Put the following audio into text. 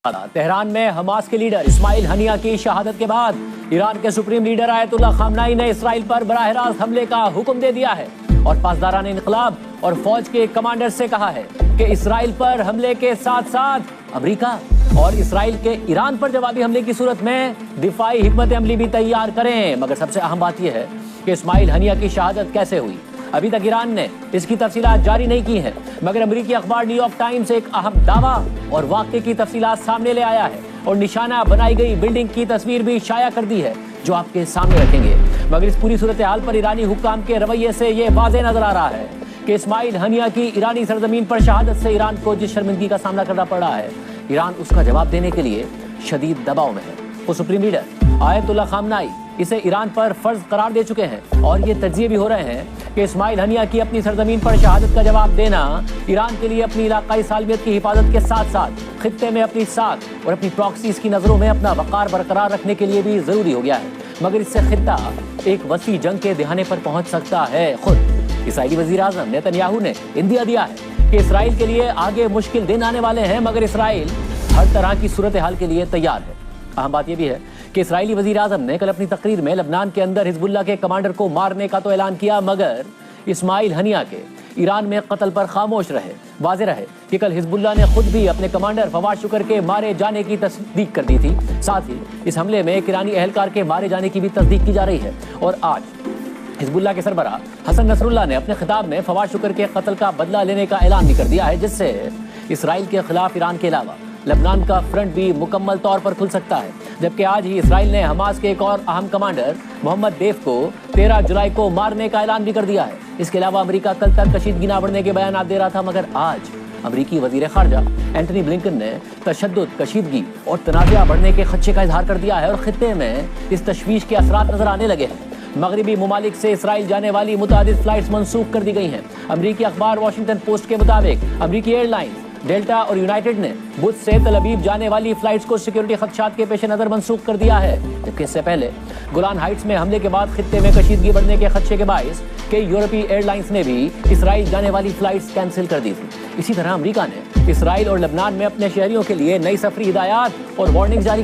Tehran میں Hamas کے leader اسماعیل ہنیہ کی شہادت کے بعد ایران کے سپریم لیڈر آیت اللہ خامنائی نے اسرائیل پر براہ راست حملے کا حکم دے دیا ہے اور پاسداران انقلاب اور فوج کے کمانڈر سے کہا ہے کہ اسرائیل پر حملے کے ساتھ ساتھ امریکہ اور اسرائیل کے ایران پر جوابی حملے کی صورت میں دفاعی حکمت عملی بھی تیار کریں۔ مگر سب سے اہم بات یہ ہے کہ اسماعیل ہنیہ کی شہادت کیسے ہوئی۔ ابھی تک ایران نے اس کی تفصیلات جاری نہیں کی ہیں، مگر امریکی اخبار نیو یارک ٹائمز ایک اہم دعویٰ اور واقعے کی تفصیلات سامنے لے آیا ہے اور نشانہ بنائی گئی بلڈنگ کی تصویر بھی شائع کر دی ہے جو آپ کے سامنے رکھیں گے۔ مگر اس پوری صورتحال پر ایرانی حکام کے رویے سے یہ واضح نظر آ رہا ہے کہ اسماعیل ہنیہ کی ایرانی سرزمین پر شہادت سے ایران کو جس شرمندگی کا سامنا کرنا پڑ رہا ہے، ایران اس کا جواب دینے کے لیے شدید دباؤ میں ہے۔ وہ سپریم لیڈر آیت اللہ خامنائی اسے ایران پر فرض قرار دے چکے ہیں اور یہ تجزیے بھی ہو رہے ہیں کہ اسماعیل ہنیہ کی اپنی سرزمین پر شہادت کا جواب دینا ایران کے لیے اپنی علاقائی سالمیت کی حفاظت کے ساتھ ساتھ خطے میں اپنی ساکھ اور اپنی پراکسیز کی نظروں میں اپنا وقار برقرار رکھنے کے لیے بھی ضروری ہو گیا ہے۔ مگر اس سے خطہ ایک وسیع جنگ کے دہانے پر پہنچ سکتا ہے۔ خود اسرائیلی وزیر اعظم نیتن یاہو نے اندیا دیا ہے کہ اسرائیل کے لیے آگے مشکل دن آنے والے ہیں، مگر اسرائیل ہر طرح کی صورتحال کے لیے تیار ہے۔ اہم بات یہ بھی ہے کہ اسرائیلی وزیر اعظم نے کل اپنی تقریر میں لبنان کے اندر حزب اللہ کے کمانڈر کو مارنے کا تو اعلان کیا، مگر اسماعیل ہنیہ کے ایران میں قتل پر خاموش رہے۔ واضح رہے کہ کل حزب اللہ نے خود بھی اپنے کمانڈر فواد شکر کے مارے جانے کی تصدیق کر دی تھی، ساتھ ہی اس حملے میں ایک ایرانی اہلکار کے مارے جانے کی بھی تصدیق کی جا رہی ہے۔ اور آج حزب اللہ کے سربراہ حسن نصر اللہ نے اپنے خطاب میں فواد شکر کے قتل کا بدلہ لینے کا اعلان بھی کر دیا ہے، جس سے اسرائیل کے خلاف ایران کے علاوہ لبنان کا فرنٹ بھی مکمل طور پر کھل سکتا ہے۔ جبکہ آج ہی اسرائیل نے حماس کے ایک اور اہم کمانڈر محمد دیف کو 13 جولائی کو مارنے کا اعلان بھی کر دیا ہے۔ اس کے علاوہ امریکہ کل تک کشیدگی نہ بڑھنے کے بیانات دے رہا تھا، مگر آج امریکی وزیر خارجہ اینٹنی بلنکن نے تشدد، کشیدگی اور تنازعہ بڑھنے کے خدشے کا اظہار کر دیا ہے اور خطے میں اس تشویش کے اثرات نظر آنے لگے ہیں۔ مغربی ممالک سے اسرائیل جانے والی متعدد فلائٹس منسوخ کر دی گئی ہیں۔ امریکی اخبار واشنگٹن پوسٹ کے مطابق امریکی ایئر لائنز ڈیلٹا اور یونائٹڈ نے بدھ سے تل ابیب جانے والی فلائٹس کو سیکیورٹی خدشات کے پیش نظر منسوخ کر دیا ہے، جبکہ اس سے پہلے گولان ہائٹس میں حملے کے بعد خطے میں کشیدگی بڑھنے کے خدشے کے باعث کئی یورپی ایئر لائنز نے بھی اسرائیل جانے والی فلائٹس کینسل کر دی تھی۔ اسی طرح امریکہ نے اسرائیل اور لبنان میں اپنے شہریوں کے لیے نئی سفری ہدایات اور وارننگ جاری